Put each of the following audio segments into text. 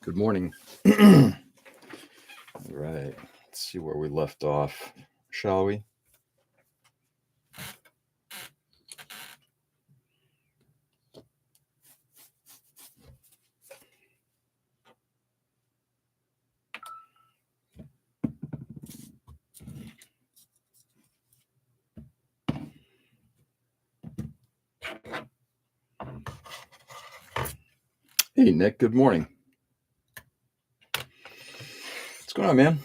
Good morning. All right. Let's see where we left off, shall we? Hey, Nick. Good morning. What's going on, man?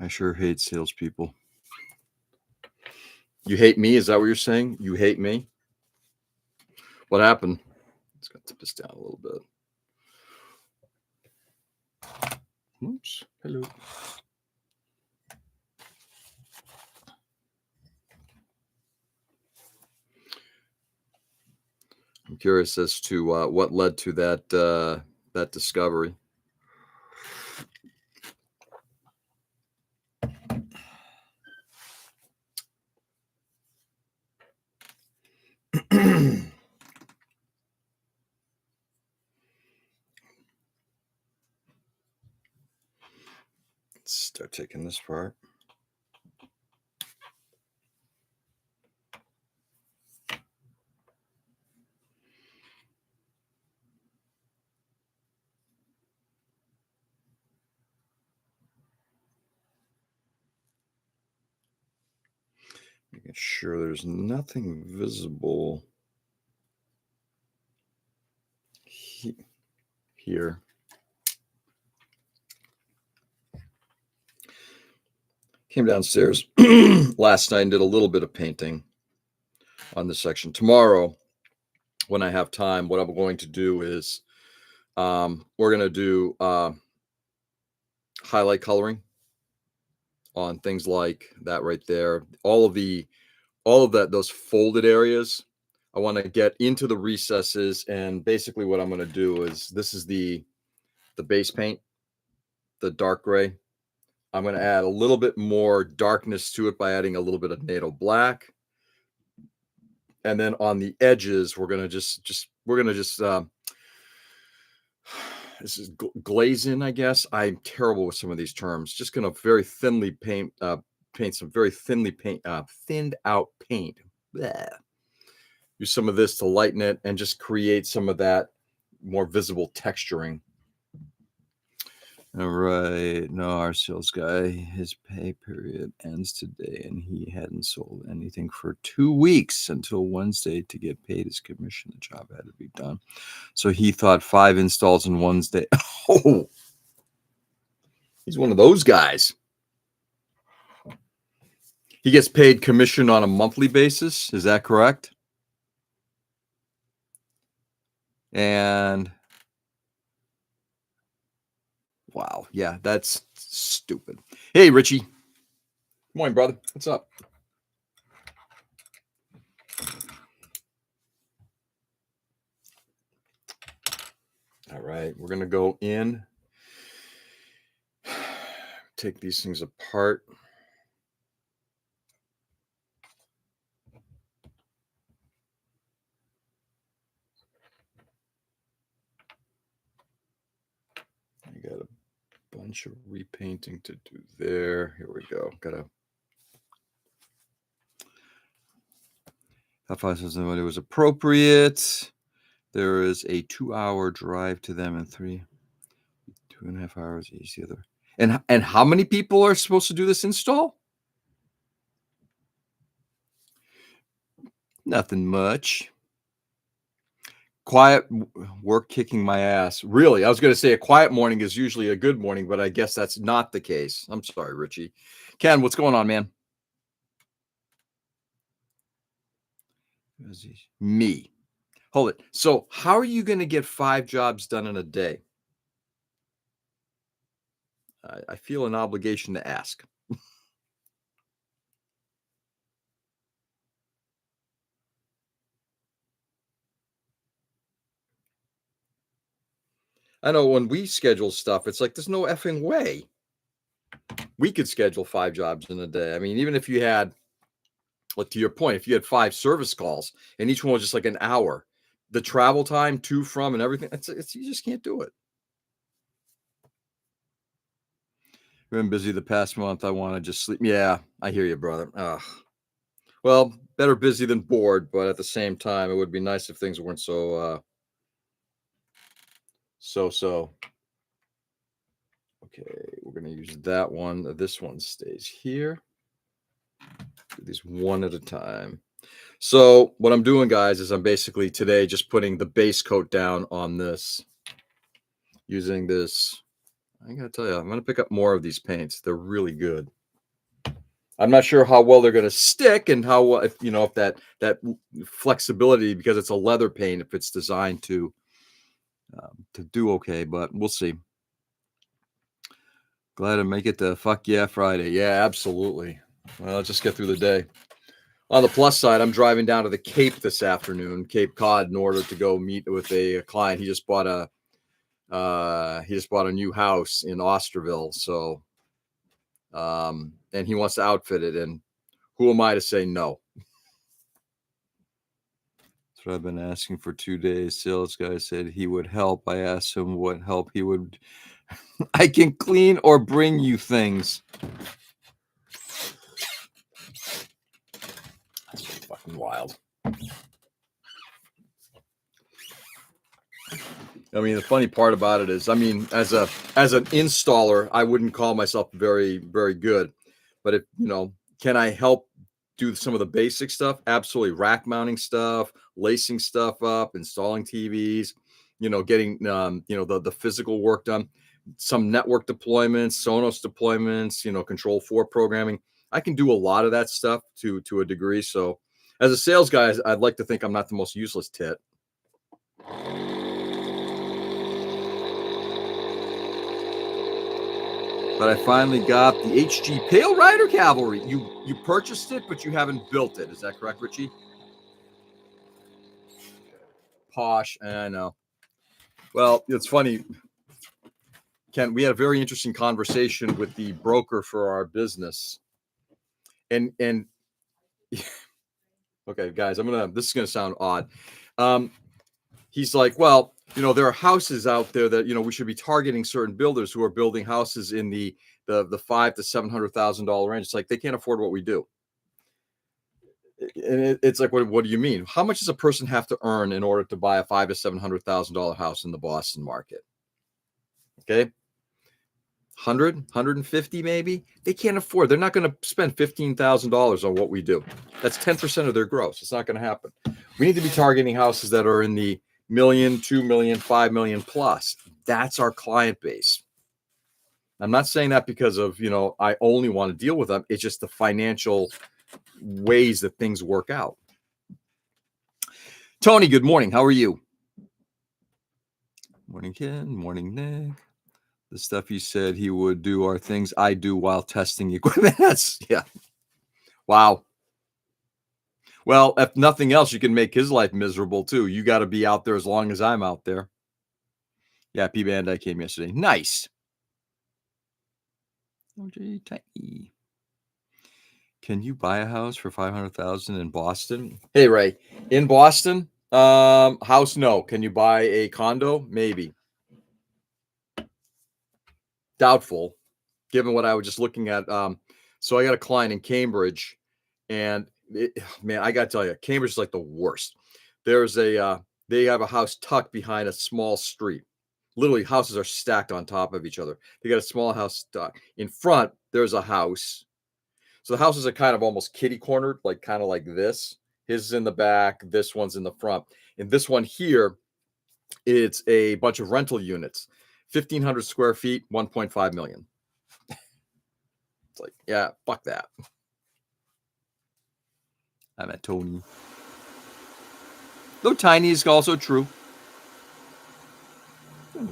I sure hate salespeople. You hate me? Is that what you're saying? You hate me? What happened? Let's go tip this down a little bit. Oops. Hello. I'm curious as to what led to that discovery. Let's start taking this part. Making sure there's nothing visible here. Came downstairs last night and did a little bit of painting on this section. Tomorrow, when I have time, what I'm going to do is we're going to do highlight coloring on things like that right there. All of that, those folded areas. I want to get into the recesses, and basically what I'm going to do is this is the base paint, the dark gray. I'm going to add a little bit more darkness to it by adding a little bit of NATO black. And then on the edges, we're going to just this is glazing, I guess. I'm terrible with some of these terms. Just going to very thinly paint some very thinly thinned out paint. Blech. Use some of this to lighten it and just create some of that more visible texturing. All right. No, our sales guy, his pay period ends today, and he hadn't sold anything for 2 weeks until Wednesday to get paid his commission. The job had to be done. So he thought 5 installs in Wednesday. Oh, he's one of those guys. He gets paid commission on a monthly basis. Is that correct? And wow. Yeah, that's stupid. Hey, Richie. Good morning, brother. What's up? All right, we're going to go in, take these things apart. I got a bunch of repainting to do there. Here we go. How far says nobody was appropriate. There is a 2-hour drive to them and 2.5 hours each the other. And how many people are supposed to do this install? Nothing much. Quiet work kicking my ass. Really, I was going to say a quiet morning is usually a good morning, but I guess that's not the case. I'm sorry, Richie. Ken, what's going on, man? Me. Hold it. So how are you going to get 5 jobs done in a day? I feel an obligation to ask. I I know when we schedule stuff, it's like there's no effing way we could schedule 5 jobs in a day. I mean, even if you had, like to your point, if you had 5 service calls and each one was just like an hour, the travel time to, from, and everything, it's you just can't do it. Been busy the past month. I want to just sleep. Yeah, I hear you, brother. Ugh. Well, better busy than bored, but at the same time, it would be nice if things weren't so. Okay, we're gonna use that one. This one stays here. Do these one at a time. So what I'm doing, guys, is I'm basically today just putting the base coat down on this using this. I gotta tell you, I'm gonna pick up more of these paints. They're really good. I'm not sure how well they're gonna stick and how well, if you know, if that flexibility, because it's a leather paint, if it's designed to do okay, but we'll see. Glad to make it to Fuck Yeah Friday. Yeah, absolutely. Well, let's just get through the day. On the plus side, I'm driving down to the Cape this afternoon, Cape Cod, in order to go meet with a client. He just bought a new house in Osterville, so and he wants to outfit it. And who am I to say no? That's what I've been asking for 2 days. Sales guy said he would help. I asked him what help he would. I can clean or bring you things. That's fucking wild. I mean, the funny part about it is, I mean, as an installer, I wouldn't call myself very, very good. But if can I help do some of the basic stuff? Absolutely. Rack mounting stuff, lacing stuff up, installing TVs, getting the physical work done, some network deployments, Sonos deployments, control 4 programming. I can do a lot of that stuff to a degree. So as a sales guy, I'd like to think I'm not the most useless tit. But I finally got the HG Pale Rider Cavalry. You purchased it, but you haven't built it. Is that correct, Richie? Posh, I know. Well, it's funny, Ken. We had a very interesting conversation with the broker for our business, and okay, guys, this is gonna sound odd. He's like, well, there are houses out there that we should be targeting certain builders who are building houses in the $500,000 to $700,000 range. It's like they can't afford what we do. And it's like, what do you mean? How much does a person have to earn in order to buy a $500,000 to $700,000 house in the Boston market? Okay, 150 maybe. They can't afford. They're not going to spend $15,000 on what we do. That's 10% of their gross. It's not going to happen. We need to be targeting houses that are in the million, 2 million, 5 million plus. That's our client base. I'm not saying that because of I only want to deal with them. It's just the financial ways that things work out. Tony, good morning. How are you? Morning, Ken. Morning, Nick. The stuff you said he would do are things I do while testing equipment. Yeah. Wow. Well, if nothing else, you can make his life miserable too. You got to be out there as long as I'm out there. Yeah, P Bandai came yesterday. Nice. OJ Tiny. Can you buy a house for $500,000 in Boston? Hey, Ray, in Boston, house, no. Can you buy a condo? Maybe. Doubtful, given what I was just looking at. So I got a client in Cambridge, and man, I got to tell you, Cambridge is like the worst. There's they have a house tucked behind a small street. Literally, houses are stacked on top of each other. They got a small house stuck in front. There's a house. So the houses are kind of almost kitty cornered, like kind of like this. His is in the back. This one's in the front. And this one here, it's a bunch of rental units, 1,500 square feet, 1.5 million. It's like, yeah, fuck that. I'm at Tony. Though tiny is also true.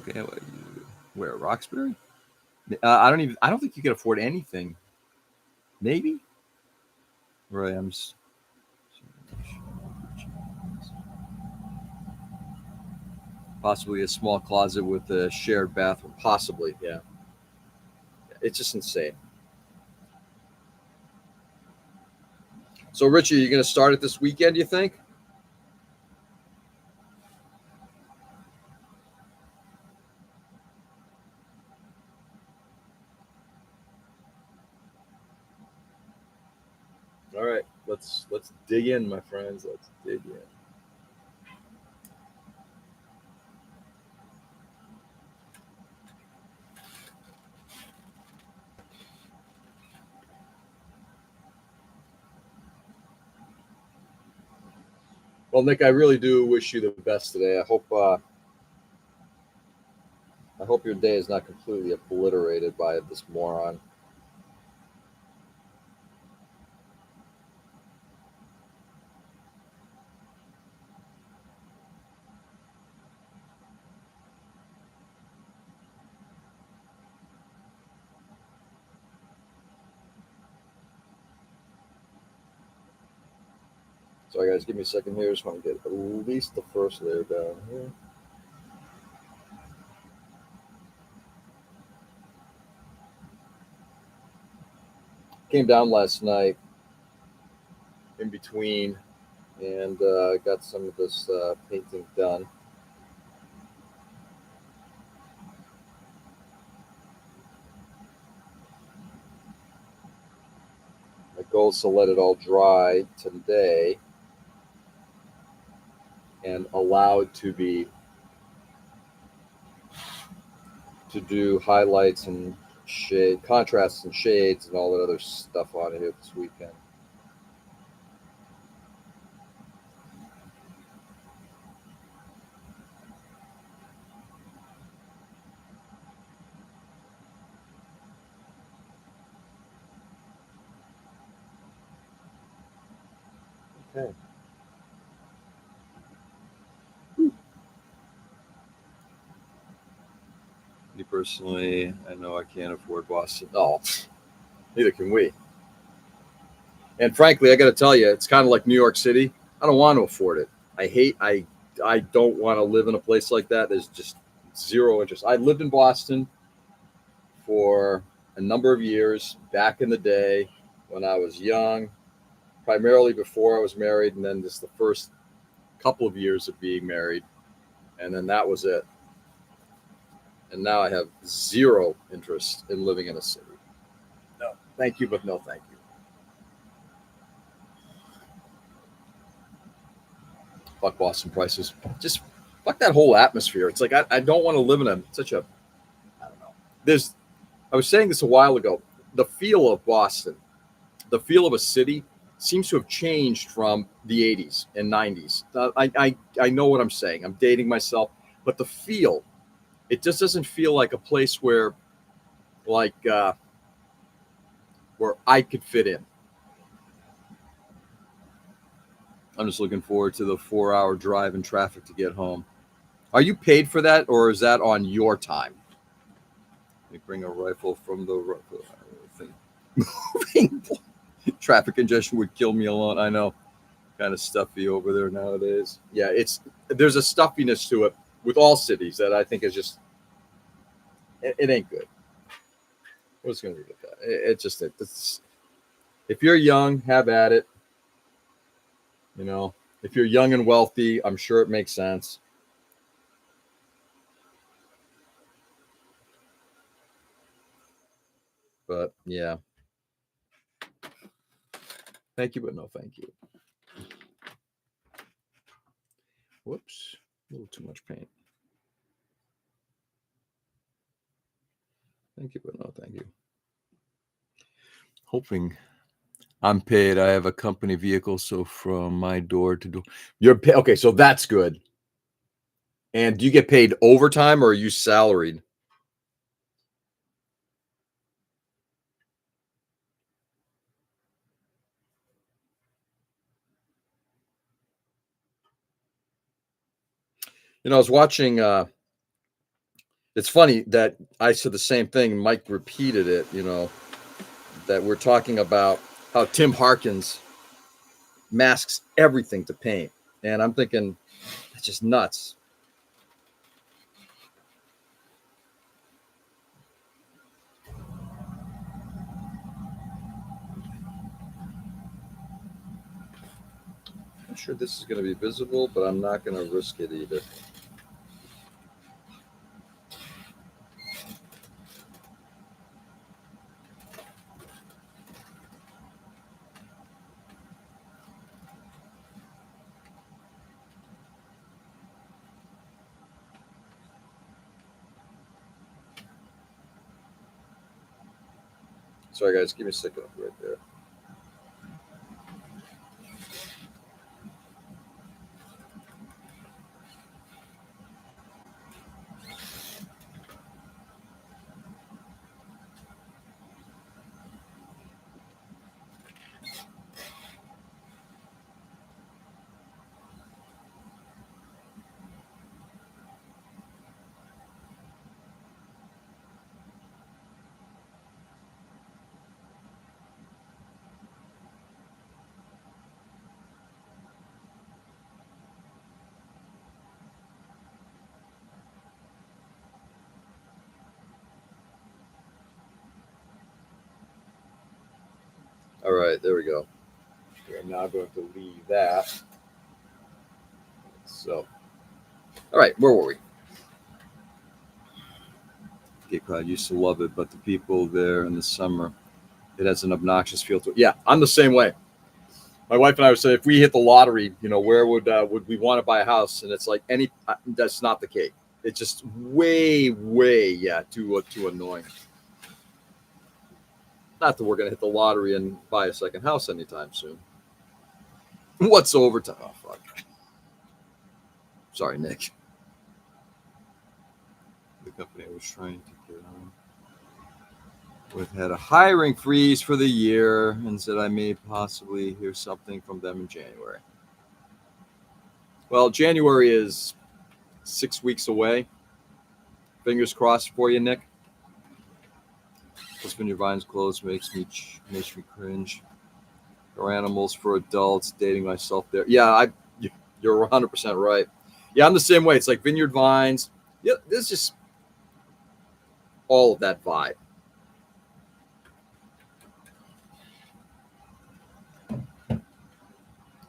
Okay, where Roxbury? I don't think you can afford anything. Maybe. Right. Possibly a small closet with a shared bathroom. Possibly, yeah. It's just insane. So, Richie, are you going to start it this weekend, do you think? All right, let's dig in, my friends. Let's dig in. Well, Nick, I really do wish you the best today. I hope your day is not completely obliterated by this moron. Sorry, guys, give me a second here. Just want to get at least the first layer down here. Came down last night in between and got some of this painting done. My goal is to let it all dry today and allow it to do highlights and shade contrasts and shades and all that other stuff on it here this weekend. Okay. Me personally, I know I can't afford Boston. No, neither can we. And frankly, I got to tell you, it's kind of like New York City. I don't want to afford it. I don't want to live in a place like that. There's just zero interest. I lived in Boston for a number of years back in the day when I was young, primarily before I was married, and then just the first couple of years of being married, and then that was it. And now I have zero interest in living in a city. No, thank you, but no, thank you. Fuck Boston prices. Just fuck that whole atmosphere. It's like I don't want to live in such a, I don't know. I was saying this a while ago. The feel of Boston, the feel of a city, seems to have changed from the 80s and 90s. I know what I'm saying. I'm dating myself, but the feel, it just doesn't feel like a place like where I could fit in. I'm just looking forward to the 4-hour drive in traffic to get home. Are you paid for that, or is that on your time? Let me bring a rifle from the thing. Traffic congestion would kill me alone. I know, kind of stuffy over there nowadays. Yeah, there's a stuffiness to it with all cities that I think is just it ain't good. We're just gonna leave it at that. It's if you're young, have at it. You know, if you're young and wealthy, I'm sure it makes sense. But yeah. Thank you, but no thank you. Whoops. A little too much paint. Thank you, but no thank you. Hoping I'm paid. I have a company vehicle, so from my door to door. You're paid. Okay, so that's good. And do you get paid overtime or are you salaried? You know, I was watching it's funny that I said the same thing. Mike repeated it, that we're talking about how Tim Harkins masks everything to paint. And I'm thinking, that's just nuts. sure this is going to be visible, but I'm not going to risk it either. Sorry, guys. Give me a second right there. All right, there we go. We are now going to leave that. So, all right, where were we? Cape Cod used to love it, but the people there in the summer, it has an obnoxious feel to it. Yeah, I'm the same way. My wife and I would say, if we hit the lottery, where would we want to buy a house? And it's like that's not the case. It's just way, way, yeah, too annoying. Not that we're gonna hit the lottery and buy a second house anytime soon. What's overtime? Oh fuck. Sorry, Nick. The company I was trying to get on with had a hiring freeze for the year and said I may possibly hear something from them in January. Well, January is 6 weeks away. Fingers crossed for you, Nick. Just when your vines close makes me cringe. Or animals for adults, dating myself there. Yeah, you're 100% right. Yeah, I'm the same way. It's like vineyard vines. Yeah, there's just all of that vibe.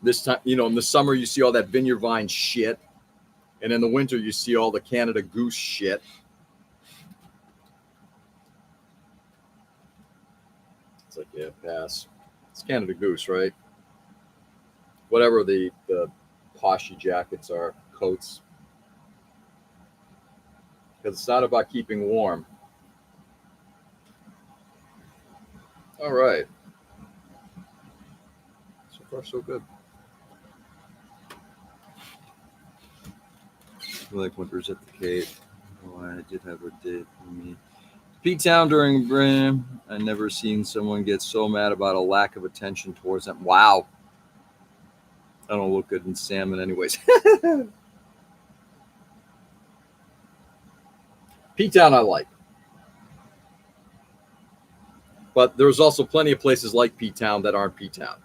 This time, in the summer you see all that vineyard vine shit, and in the winter you see all the Canada Goose shit. It's like, yeah, pass. It's Canada Goose, right? Whatever the poshy jackets are, coats, because it's not about keeping warm. All right, so far so good. Like winters at the Cape. Oh, I did have a date for me. P-Town during Brim. I never seen someone get so mad about a lack of attention towards them. Wow. I don't look good in salmon anyways. P-Town I like. But there's also plenty of places like P-Town that aren't P-Town.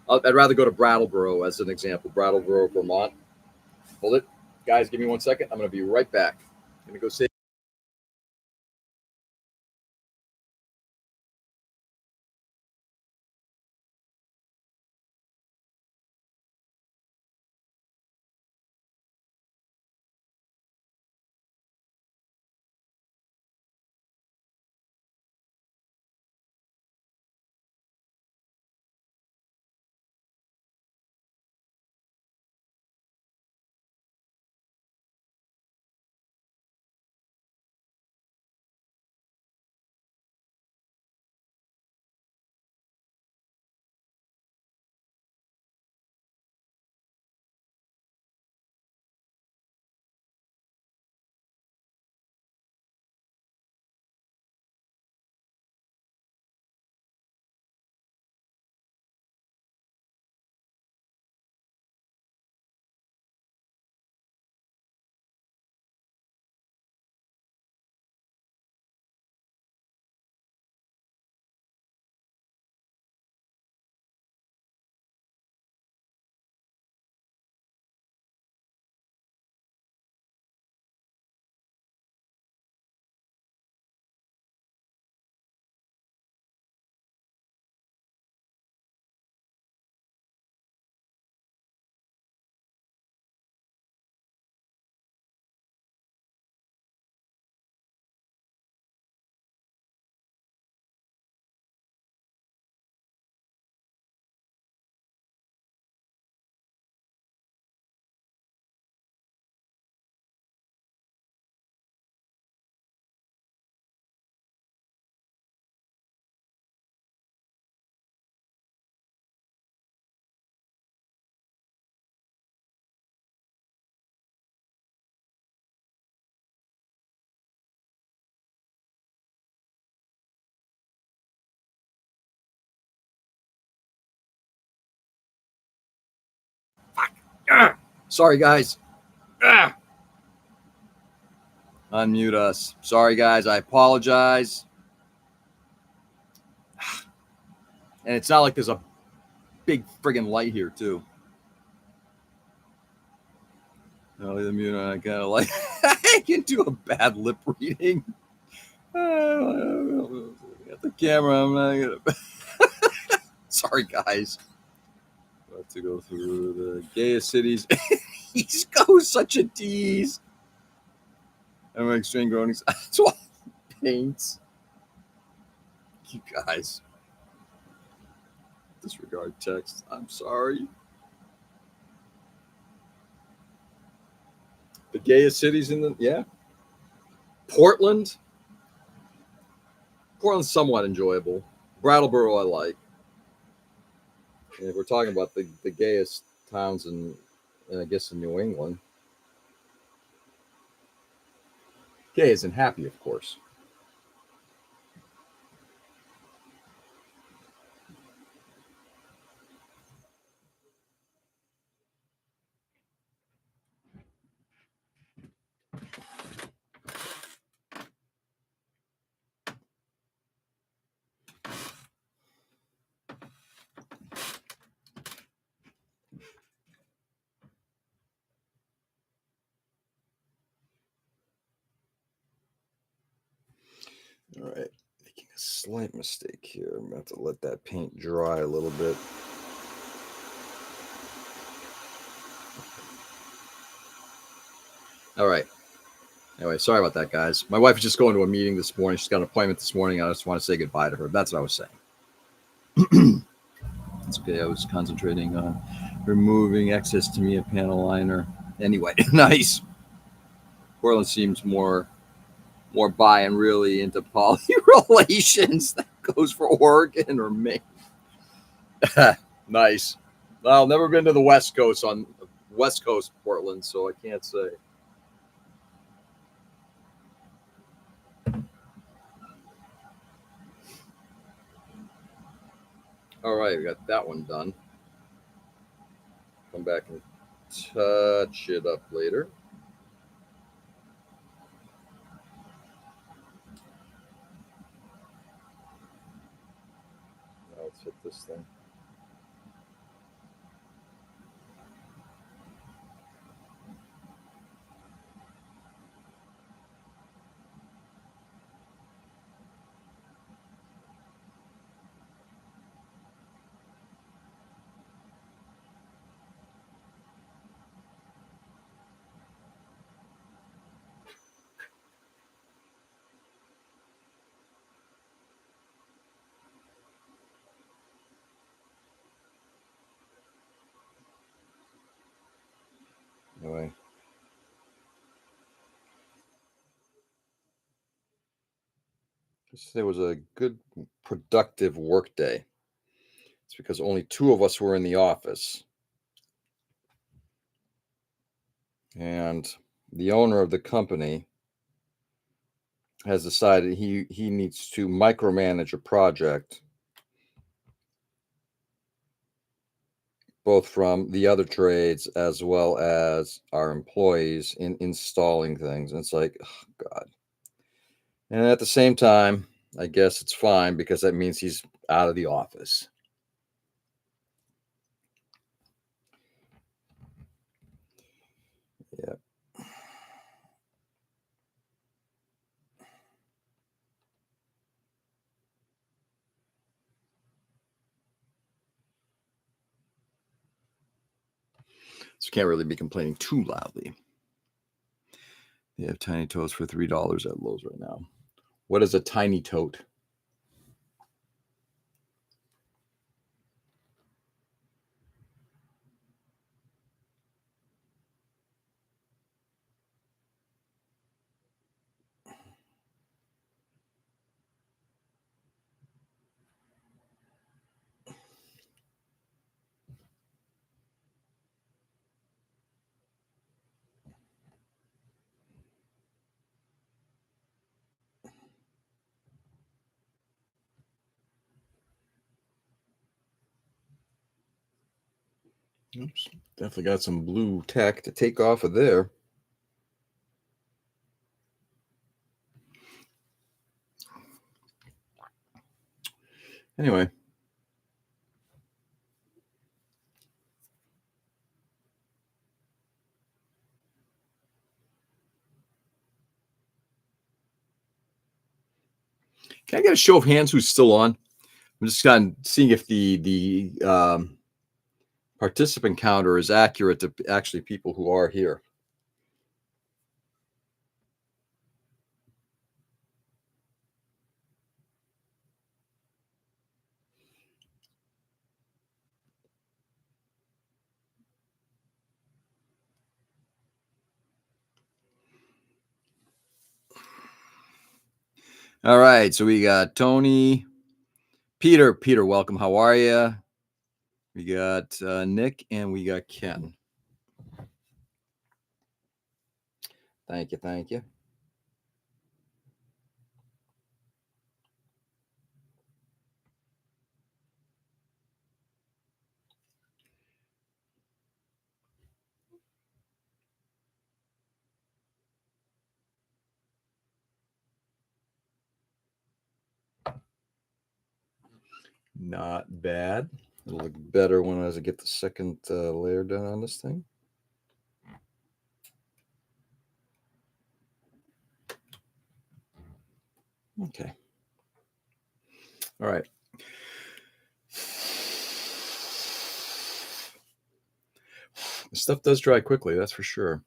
I'd rather go to Brattleboro as an example. Brattleboro, Vermont. Hold it. Guys, give me 1 second. I'm going to be right back. I'm going to go say Sorry, guys. Ah! Unmute us. Sorry, guys. I apologize. And it's not like there's a big friggin' light here, too. I'll leave the mute on. I kind of like I can do a bad lip reading. Got the camera. I'm not gonna. Sorry, guys. About to go through the gayest cities. East Coast, such a tease. I'm like string groanings. That's why paints. You guys. Disregard text. I'm sorry. The gayest cities in the Portland. Portland's somewhat enjoyable. Brattleboro I like. And if we're talking about the gayest towns in I guess in New England. Gay isn't happy, of course. All right, making a slight mistake here. I'm about to let that paint dry a little bit. All right. Anyway, sorry about that, guys. My wife is just going to a meeting this morning. She's got an appointment this morning. I just want to say goodbye to her. That's what I was saying. It's okay. I was concentrating on removing excess Tamiya panel liner. Anyway, nice. Portland seems more bi and really into poly relations. That goes for Oregon or Maine. Nice. Well, never been to the West Coast Portland, so I can't say. All right, we got that one done. Come back and touch it up later. Now let's hit this thing. Anyway. It was a good, productive work day. It's because only two of us were in the office. And the owner of the company has decided he needs to micromanage a project, both from the other trades as well as our employees in installing things. And it's like, oh, God. And at the same time, I guess it's fine because that means he's out of the office. Yeah. So can't really be complaining too loudly. They have tiny totes for $3 at Lowe's right now. What is a tiny tote? Oops. Definitely got some blue tack to take off of there. Anyway. Can I get a show of hands who's still on? I'm just kind of seeing if the participant counter is accurate to actually people who are here. All right, so we got Tony, Peter, welcome. How are you? We got Nick and we got Ken. Thank you. Not bad. It'll look better when I get the second layer done on this thing. Okay. All right. This stuff does dry quickly, that's for sure.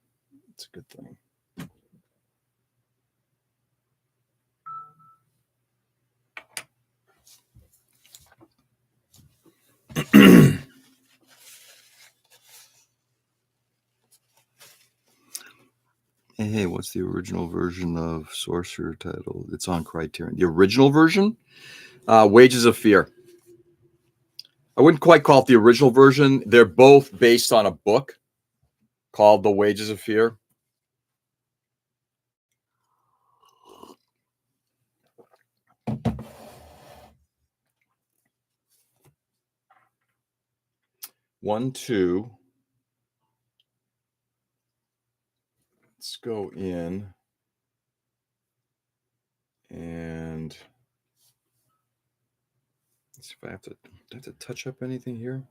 It's a good thing. Hey, what's the original version of Sorcerer title? It's on Criterion. The original version? Wages of Fear. I wouldn't quite call it the original version. They're both based on a book called The Wages of Fear. One, two. Let's go in and let's see if I have to touch up anything here.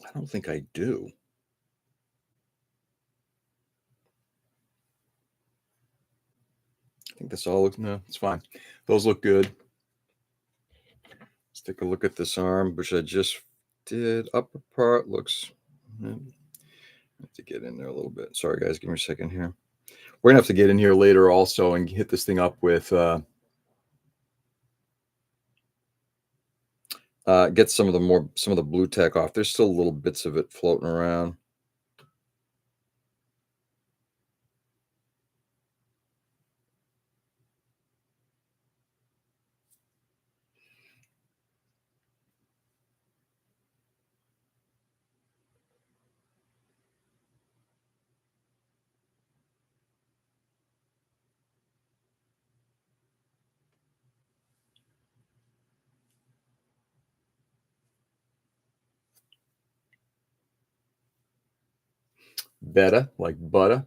I don't think I do. I think this all looks, no, it's fine. Those look good. Let's take a look at this arm, which I just did. Upper part looks, I have to get in there a little bit. Sorry, guys, give me a second here. We're gonna have to get in here later also and hit this thing up with get some of the blue tack off. There's still little bits of it floating around. Better, like butter.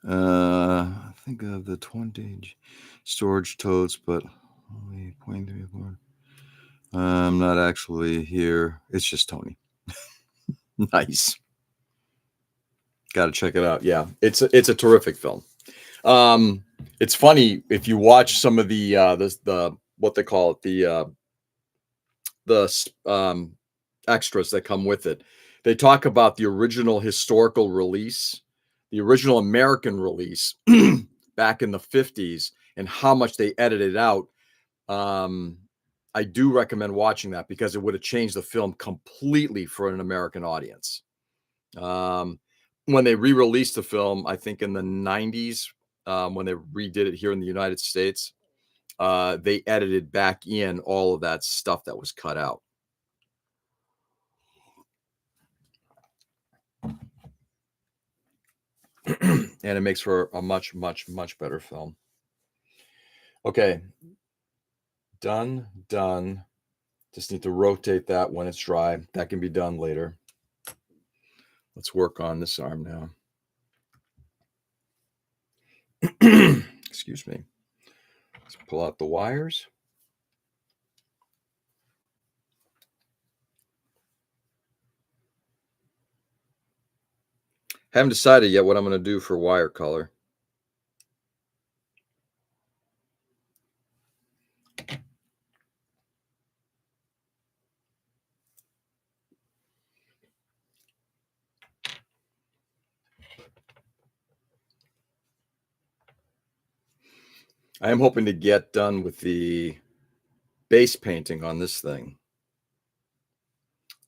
I think of the 20 storage totes, but only 0.34. I'm not actually here. It's just Tony. Nice. Got to check it out. Yeah, it's a terrific film. It's funny if you watch some of the what they call it, the extras that come with it. They talk about the original historical release, the original American release back in the 50s, and how much they edited out. I do recommend watching that because it would have changed the film completely for an American audience. When they re-released the film, I think in the 90s, when they redid it here in the United States, they edited back in all of that stuff that was cut out. and it makes for a much, much, much better film. Okay, done. Just need to rotate that when it's dry. That can be done later. Let's work on this arm now. Excuse me. Let's pull out the wires. Haven't decided yet what I'm going to do for wire color. I am hoping to get done with the base painting on this thing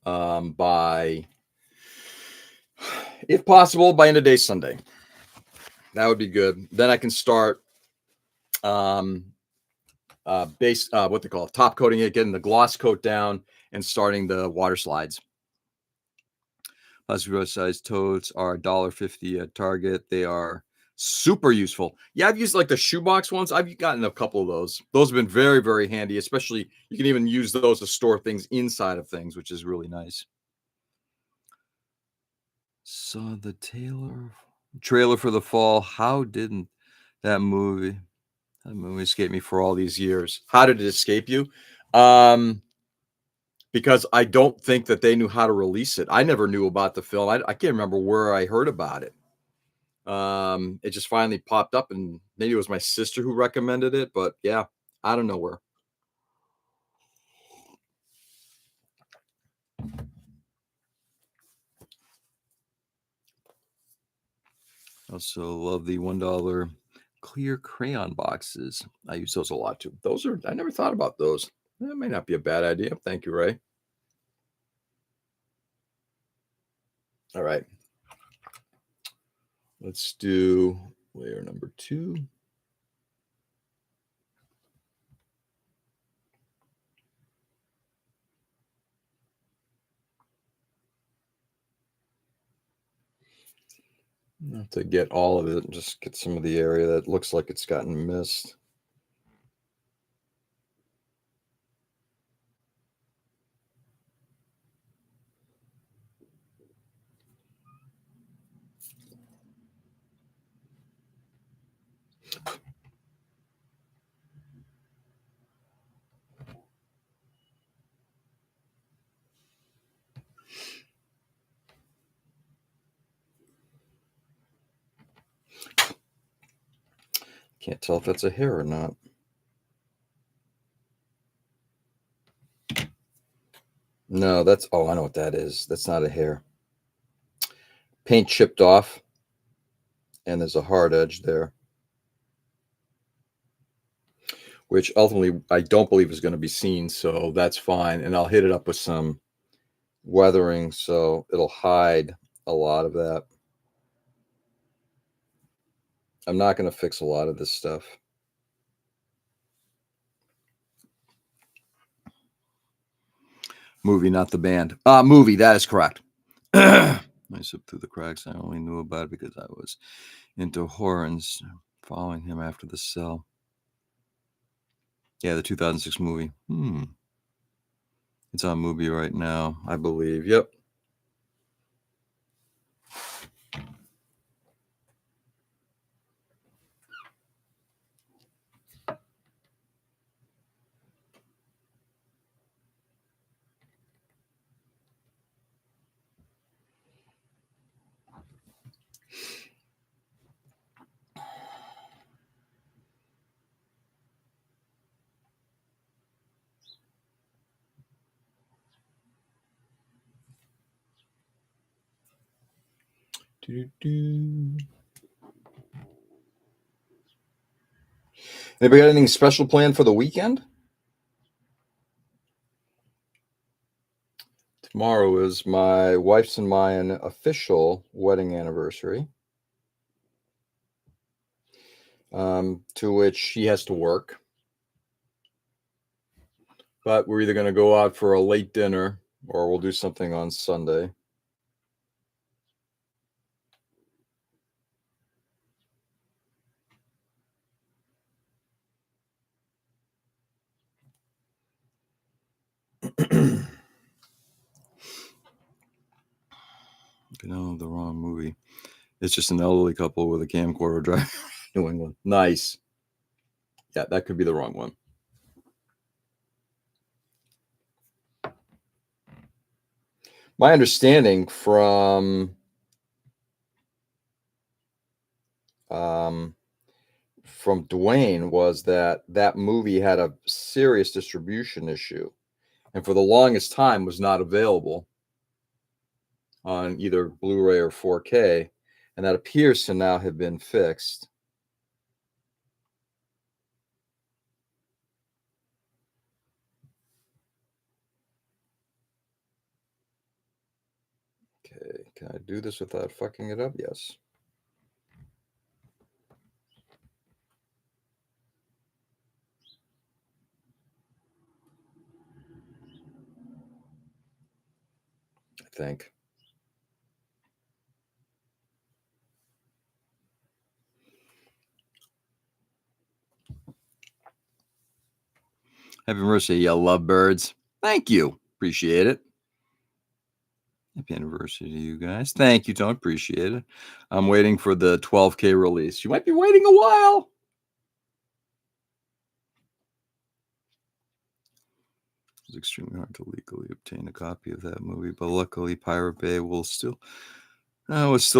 by, if possible, by end of day Sunday. That would be good. Then I can start base what they call it, top coating it, getting the gloss coat down, and starting the water slides. Plastic rose size totes are $1.50 at Target. They are super useful. Yeah, I've used like the shoebox ones. I've gotten a couple of those. Those have been very, very handy, especially you can even use those to store things inside of things, which is really nice. Saw the trailer for the fall. How didn't that movie escape me for all these years? How did it escape you? Because I don't think that they knew how to release it. I never knew about the film. I can't remember where I heard about it. It just finally popped up, and maybe it was my sister who recommended it, but yeah, I don't know where. Also love the $1 clear crayon boxes. I use those a lot too. I never thought about those. That may not be a bad idea. Thank you, Ray. All right. Let's do layer number 2. Not to get all of it, just get some of the area that looks like it's gotten missed. Can't tell if that's a hair or not. No, oh, I know what that is. That's not a hair. Paint chipped off, and there's a hard edge there, which ultimately I don't believe is going to be seen, so that's fine. And I'll hit it up with some weathering so it'll hide a lot of that. I'm not going to fix a lot of this stuff. Movie, not the band. Movie, that is correct. I slipped through the cracks. I only knew about it because I was into horror and following him after The Cell. Yeah, the 2006 movie. It's on Movie right now, I believe. Yep. Anybody got anything special planned for the weekend? Tomorrow is my wife's and mine official wedding anniversary, to which she has to work. But we're either going to go out for a late dinner or we'll do something on Sunday. You know, the wrong movie. It's just an elderly couple with a camcorder driving New England. Nice. Yeah, that could be the wrong one. My understanding um, from Dwayne was that that movie had a serious distribution issue, and for the longest time was not available on either Blu-ray or 4K, and that appears to now have been fixed. Okay, can I do this without fucking it up? Yes. I think. Happy anniversary, you lovebirds. Thank you. Appreciate it. Happy anniversary to you guys. Thank you, Tone. Appreciate it. I'm waiting for the 12K release. You might be waiting a while. It's extremely hard to legally obtain a copy of that movie, but luckily Pirate Bay was still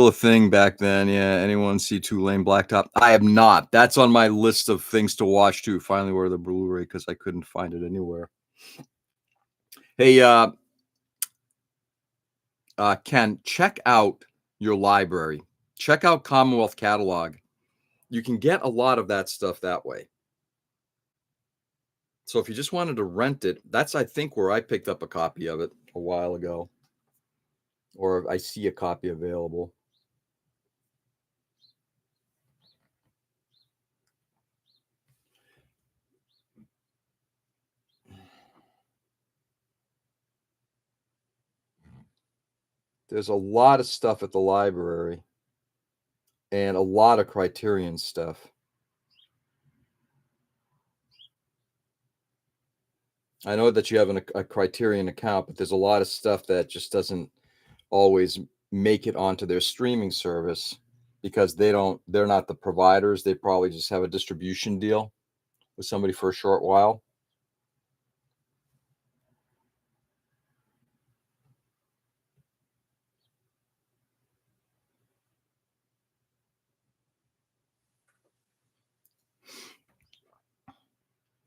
a thing back then. Yeah. Anyone see Two Lane Blacktop? I have not. That's on my list of things to watch too. Finally, order the Blu-ray because I couldn't find it anywhere. Hey, Ken, check out your library. Check out Commonwealth Catalog. You can get a lot of that stuff that way. So if you just wanted to rent it, that's, I think, where I picked up a copy of it a while ago, or I see a copy available. There's a lot of stuff at the library and a lot of Criterion stuff. I know that you have a Criterion account, but there's a lot of stuff that just doesn't always make it onto their streaming service because they're not the providers. They probably just have a distribution deal with somebody for a short while.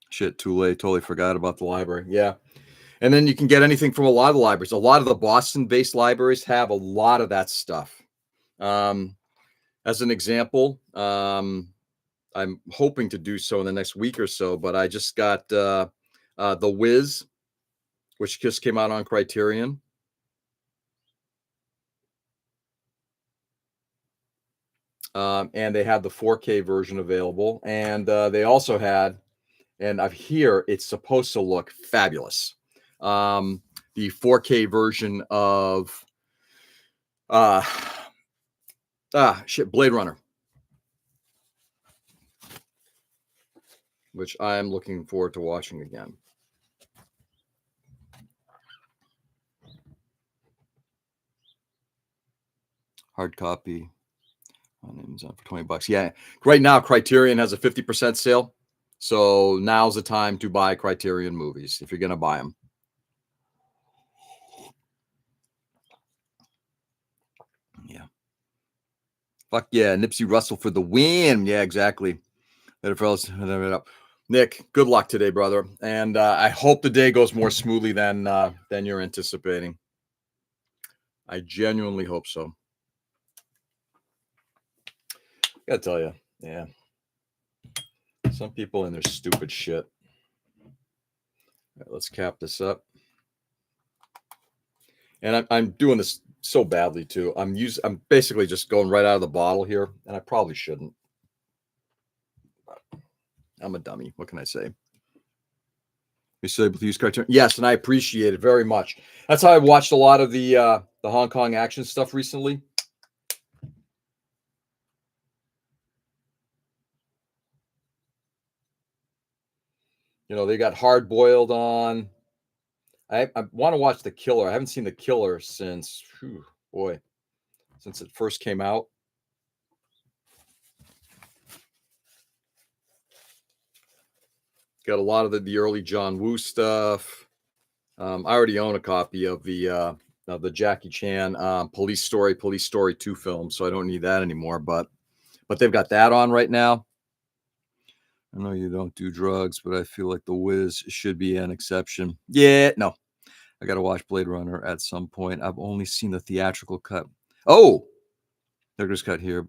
Shit, too late. Totally forgot about the library. Yeah. And then you can get anything from a lot of the libraries. A lot of the Boston-based libraries have a lot of that stuff. As an example, I'm hoping to do so in the next week or so, but I just got The Wiz, which just came out on Criterion. And they had the 4K version available. And they also had, and I hear it's supposed to look fabulous, the 4K version of Blade Runner, which I am looking forward to watching again. Hard copy on Amazon for $20. Yeah, right now Criterion has a 50% sale, so now's the time to buy Criterion movies if you're gonna buy them. Yeah. Fuck yeah, Nipsey Russell for the win. Yeah, exactly. Later, fellas. Nick, good luck today, brother, and I hope the day goes more smoothly than you're anticipating. I genuinely hope so. Gotta tell you, yeah. Some people and their stupid shit. All right, let's cap this up. And I'm doing this so badly too. I'm basically just going right out of the bottle here, and I probably shouldn't. I'm a dummy. What can I say? You're still able to use Criterion? Yes, and I appreciate it very much. That's how I watched a lot of the Hong Kong action stuff recently. You know, they got Hard Boiled on. I want to watch The Killer. I haven't seen The Killer since, boy, since it first came out. Got a lot of the early John Woo stuff. I already own a copy of the Jackie Chan Police Story 2 film, so I don't need that anymore. But they've got that on right now. I know you don't do drugs, but I feel like The Wiz should be an exception. Yeah, no, I got to watch Blade Runner at some point. I've only seen the theatrical cut. Oh, there's cut here,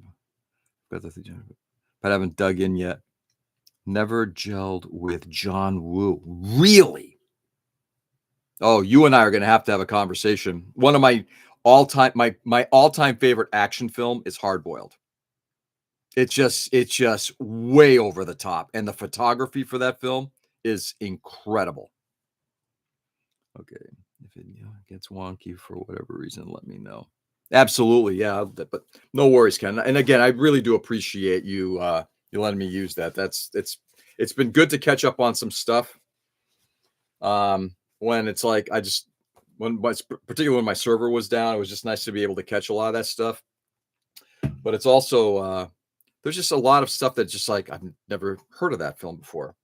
but I haven't dug in yet. Never gelled with John Woo. Really? Oh, you and I are going to have a conversation. One of my all-time favorite action film is Hard Boiled. It's just way over the top, and the photography for that film is incredible. Okay, if it gets wonky for whatever reason, let me know. Absolutely, yeah, but no worries, Ken. And again, I really do appreciate you you letting me use that. It's been good to catch up on some stuff. When it's like particularly when my server was down, it was just nice to be able to catch a lot of that stuff. But it's also there's just a lot of stuff that just like I've never heard of that film before.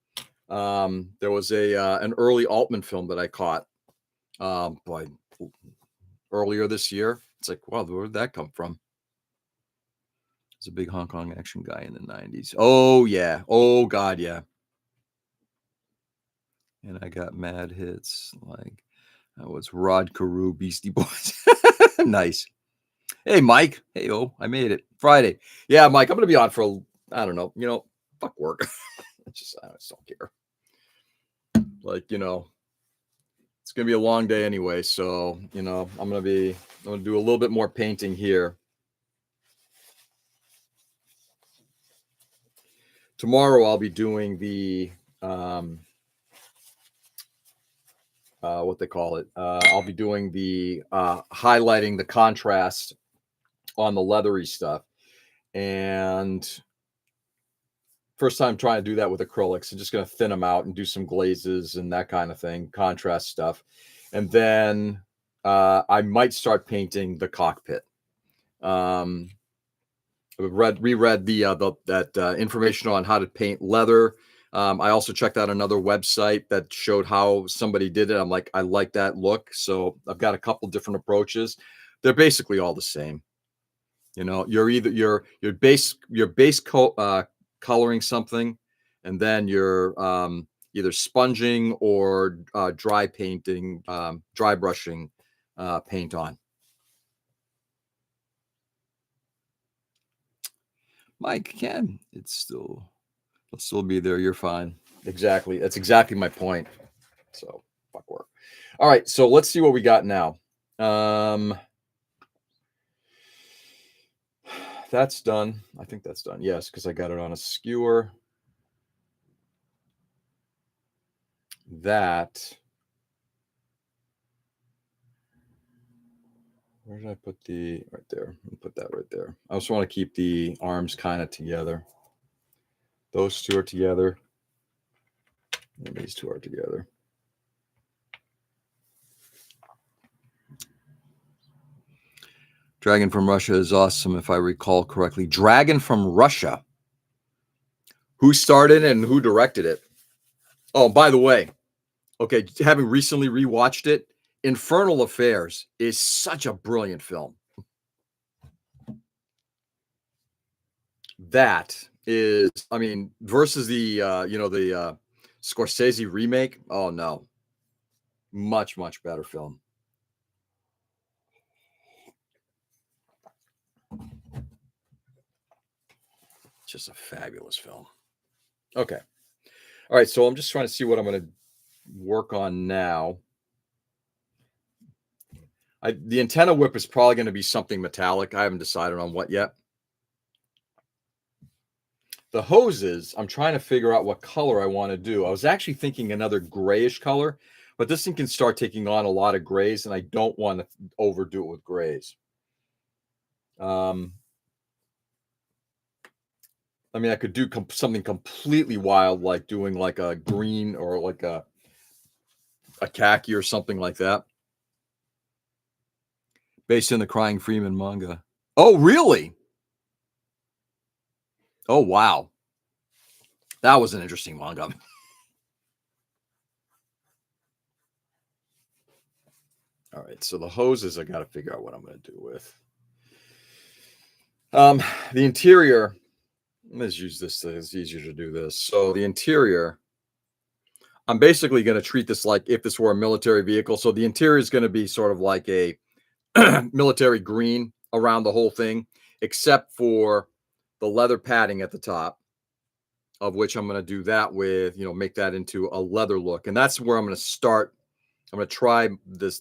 There was an early Altman film that I caught earlier this year. It's like, wow, where did that come from? He's a big Hong Kong action guy in the 90s. Oh yeah. Oh God, yeah. And I got mad hits like that was Rod Carew, Beastie Boys. Nice. Hey, Mike. Hey, I made it. Friday. Yeah, Mike, I'm going to be on for, I don't know, fuck work. I just don't care. Like, it's going to be a long day anyway. So, I'm going to do a little bit more painting here. Tomorrow I'll be doing the, what they call it. I'll be doing the highlighting the contrast on the leathery stuff. And first time trying to do that with acrylics. I'm just going to thin them out and do some glazes and that kind of thing, contrast stuff. And then I might start painting the cockpit. Reread that information on how to paint leather. I also checked out another website that showed how somebody did it. I'm like, I like that look. So I've got a couple different approaches. They're basically all the same. You're either your base coloring something, and then you're either sponging or dry painting, dry brushing paint on. Mike, Ken, it'll still be there. You're fine. Exactly. That's exactly my point. So fuck work. All right. So let's see what we got now. That's done. I think that's done. Yes, because I got it on a skewer. That. Where did I put right there? I'll put that right there. I just want to keep the arms kind of together. Those two are together. And these two are together. Dragon from Russia is awesome, if I recall correctly. Dragon from Russia. Who started and who directed it? Oh, by the way, okay, having recently rewatched it, Infernal Affairs is such a brilliant film. That is, versus the the Scorsese remake. Oh no, much better film. Just a fabulous film. Okay, all right. So I'm just trying to see what I'm going to work on now. The antenna whip is probably going to be something metallic. I haven't decided on what yet. The hoses, I'm trying to figure out what color I want to do. I was actually thinking another grayish color, but this thing can start taking on a lot of grays, and I don't want to overdo it with grays. I could do something completely wild, like doing like a green or like a khaki or something like that. Based in the Crying Freeman manga. Oh, really? Oh, wow. That was an interesting manga. All right, so the hoses, I got to figure out what I'm going to do with. Um, the interior. Let's use this. It's easier to do this. So the interior, I'm basically going to treat this like if this were a military vehicle. So the interior is going to be sort of like a military green around the whole thing, except for the leather padding at the top, of which I'm going to do that with, make that into a leather look. And that's where I'm going to start. I'm going to try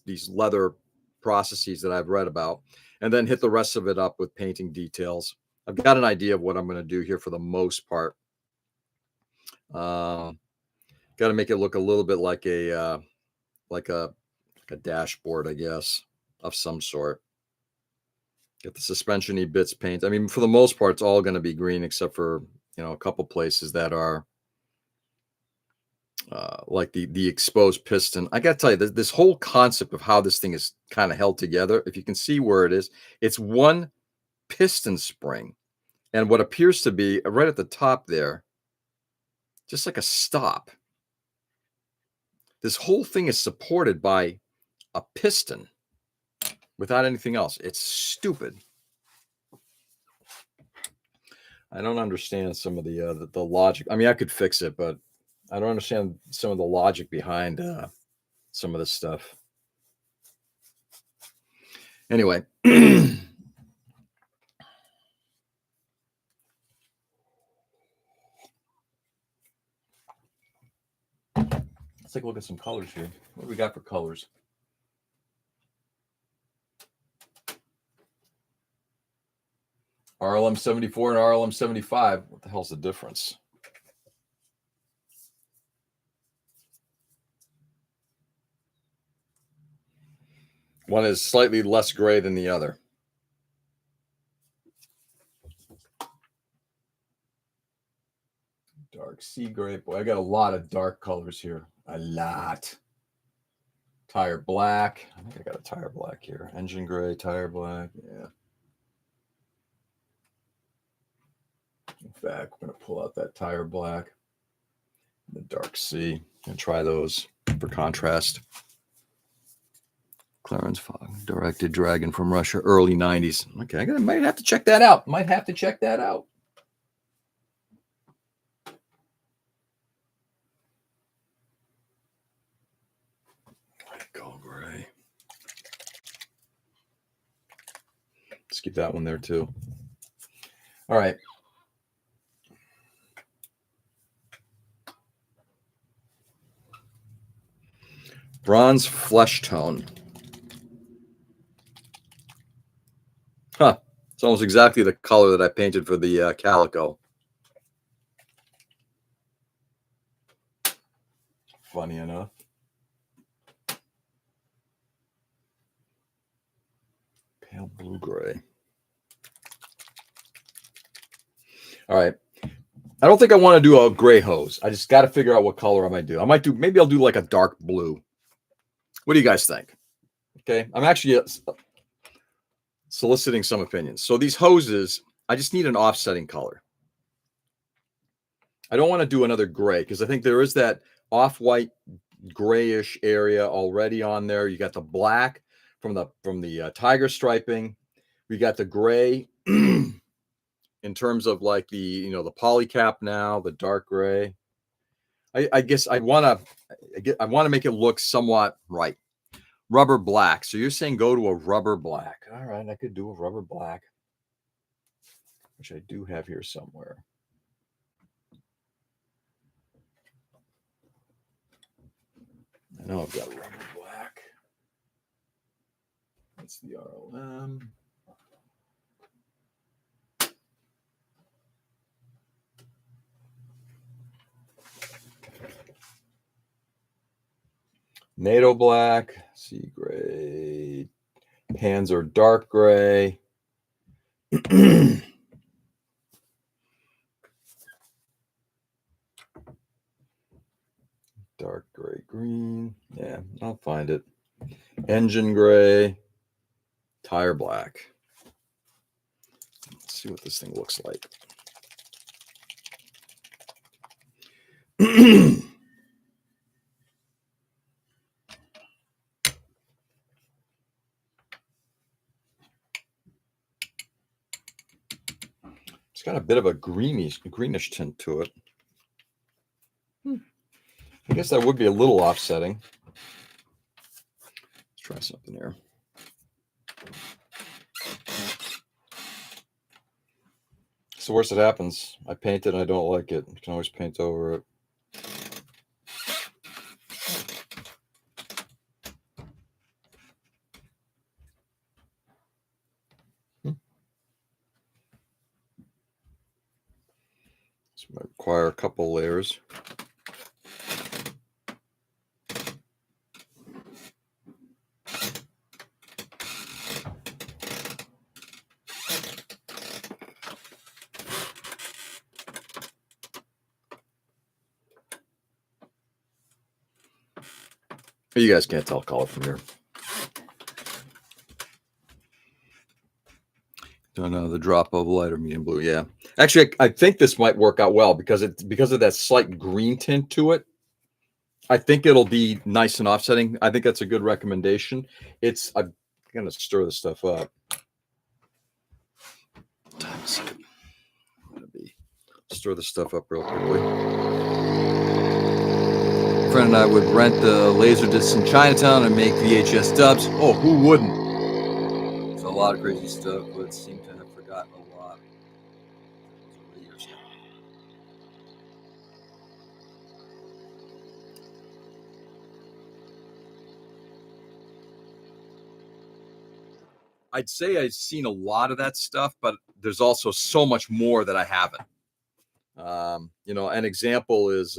these leather processes that I've read about, and then hit the rest of it up with painting details. I've got an idea of what I'm going to do here for the most part. Got to make it look a little bit like like a like a dashboard, I guess, of some sort. Get the suspension-y bits paint. I mean, for the most part, it's all going to be green, except for a couple places that are like the exposed piston. I got to tell you, this whole concept of how this thing is kind of held together. If you can see where it is, it's one piston spring, and what appears to be right at the top there, just like a stop. This whole thing is supported by a piston without anything else. It's stupid. I don't understand some of the logic. I mean, I could fix it, but I don't understand some of the logic behind some of this stuff. Anyway, let's take a look at some colors here. What do we got for colors? RLM 74 and RLM 75. What the hell's the difference? One is slightly less gray than the other. Dark sea gray. Boy, I got a lot of dark colors here. A lot. Tire black. I think I got a tire black here. Engine gray, tire black. Yeah. In fact, we're going to pull out that tire black. The dark sea. And try those for contrast. Clarence Fogg, directed Dragon from Russia, early 90s. Okay, I might have to check that out. Go gray. Let's keep that one there too. All right. Bronze flesh tone. Huh. It's almost exactly the color that I painted for the calico. Funny enough. Pale blue gray. All right. I don't think I want to do a gray hose. I just got to figure out what color I might do. Maybe I'll do like a dark blue. What do you guys think? Okay. I'm actually soliciting some opinions. So these hoses, I just need an offsetting color. I don't want to do another gray because I think there is that off-white grayish area already on there. You got the black from the tiger striping. We got the gray in terms of like the polycap now, the dark gray. I guess I want to make it look somewhat right. Rubber black. So you're saying go to a rubber black. All right, I could do a rubber black, which I do have here somewhere. I know I've got rubber black. That's the RLM. NATO black, sea gray, hands are dark gray. Dark gray green. Yeah, I'll find it. Engine gray, tire black. see what this thing looks like. It's got a bit of a greenish tint to it. I guess that would be a little offsetting. Let's try something here. It's the worst that happens. I paint it and I don't like it. You can always paint over it. This might require a couple layers. You guys can't tell color from here. Don't know the drop of lighter medium blue. Yeah, actually, I think this might work out well because of that slight green tint to it. I think it'll be nice and offsetting. I think that's a good recommendation. I'm gonna stir this stuff up. Stir this stuff up real quickly. A friend and I would rent the laser discs in Chinatown and make VHS dubs. Oh, who wouldn't? It's a lot of crazy stuff, but seem to have forgotten a lot over the years. I'd say I've seen a lot of that stuff, but there's also so much more that I haven't. An example is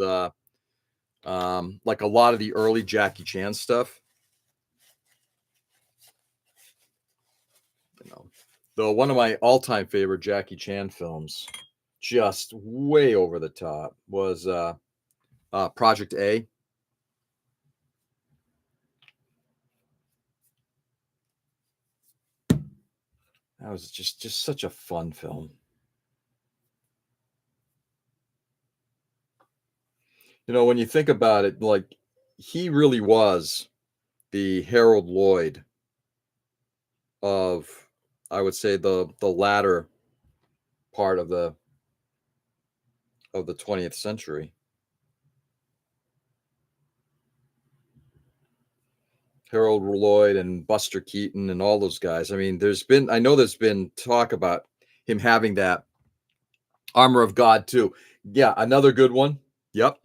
like a lot of the early Jackie Chan stuff. Though one of my all-time favorite Jackie Chan films, just way over the top, was Project A. That was just such a fun film. When you think about it, like he really was the Harold Lloyd of, I would say, the latter part of the 20th century. Harold Lloyd and Buster Keaton and all those guys. I mean, I know there's been talk about him having that Armor of God too. Yeah, another good one. Yep.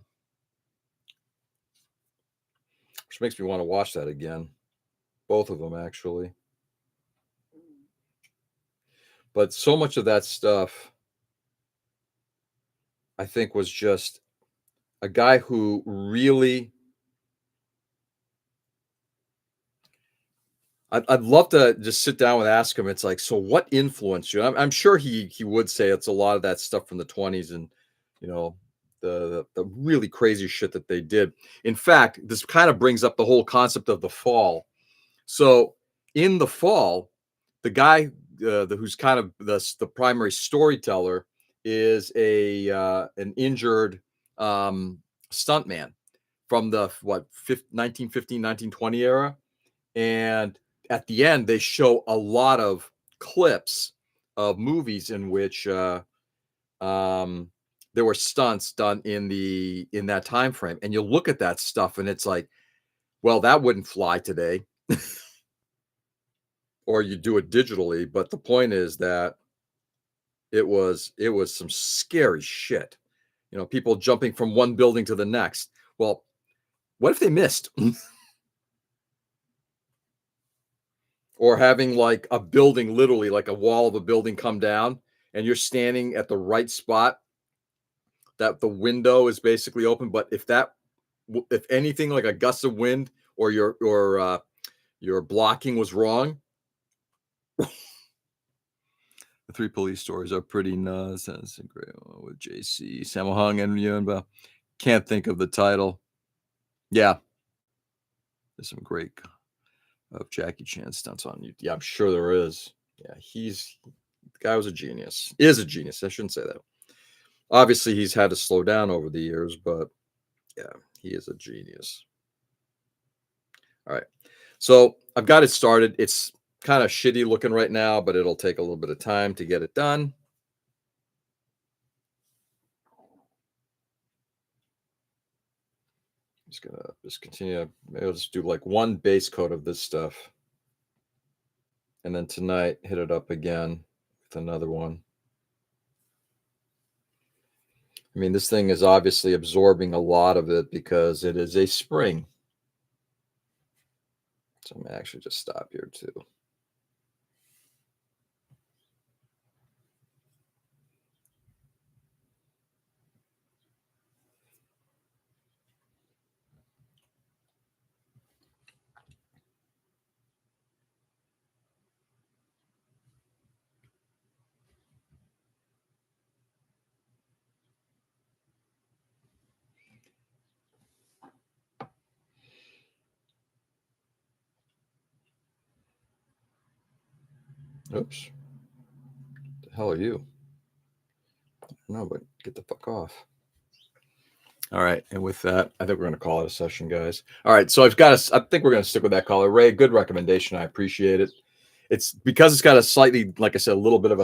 Which makes me want to watch that again. Both of them, actually. But so much of that stuff, I think, was just a guy who really. I'd love to just sit down and ask him. It's like, so what influenced you? I'm sure he would say it's a lot of that stuff from the 20s and, the really crazy shit that they did. In fact, this kind of brings up the whole concept of the fall. So in the fall, the guy who's kind of the primary storyteller is an injured stuntman from the 1915, 1920 era. And at the end, they show a lot of clips of movies in which there were stunts done in that time frame. And you look at that stuff and it's like, well, that wouldn't fly today. Or you do it digitally, but the point is that it was some scary shit. People jumping from one building to the next. Well, what if they missed? Or having like a building, literally like a wall of a building come down and you're standing at the right spot that the window is basically open, but if anything like a gust of wind or your blocking was wrong. The three police stories are pretty nuts. That's a great one with JC, Sammo Hung, and Yunba. Can't think of the title. Yeah. There's some great of Jackie Chan stunts on you. Yeah, I'm sure there is. Yeah, he's The guy was a genius. Is a genius. I shouldn't say that. Obviously, he's had to slow down over the years, but yeah, he is a genius. All right. So I've got it started. It's kind of shitty looking right now, but it'll take a little bit of time to get it done. Just gonna just continue. Maybe I'll just do like one base coat of this stuff. And then tonight, hit it up again with another one. I mean, this thing is obviously absorbing a lot of it because it is a spring. So I'm gonna actually just stop here too. Oops. The hell are you? No, but get the fuck off. All right. And with that, I think we're going to call it a session, guys. All right. So I think we're going to stick with that color. Ray, good recommendation. I appreciate it. It's because it's got a slightly, like I said, a little bit of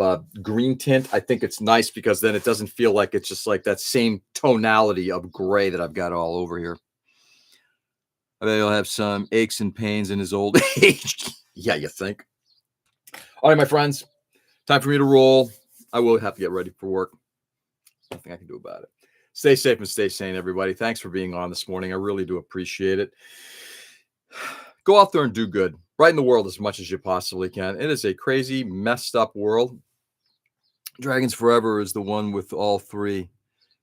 a green tint. I think it's nice because then it doesn't feel like it's just like that same tonality of gray that I've got all over here. I bet he'll have some aches and pains in his old age. Yeah, you think? All right, my friends, time for me to roll. I will have to get ready for work. Nothing I can do about it. Stay safe and stay sane, everybody. Thanks for being on this morning. I really do appreciate it. Go out there and do good. Brighten the world as much as you possibly can. It is a crazy, messed up world. Dragons Forever is the one with all three.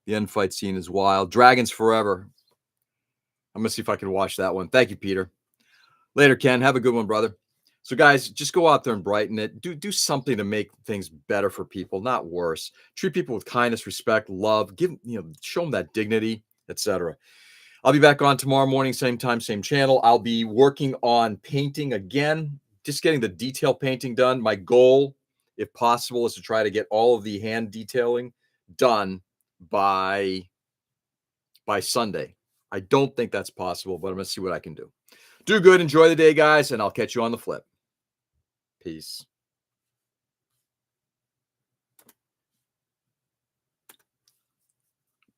The end fight scene is wild. Dragons Forever. I'm going to see if I can watch that one. Thank you, Peter. Later, Ken. Have a good one, brother. So, guys, just go out there and brighten it. Do something to make things better for people, not worse. Treat people with kindness, respect, love. Show them that dignity, etc. I'll be back on tomorrow morning, same time, same channel. I'll be working on painting again, just getting the detail painting done. My goal, if possible, is to try to get all of the hand detailing done by Sunday. I don't think that's possible, but I'm going to see what I can do. Do good. Enjoy the day, guys, and I'll catch you on the flip. Peace.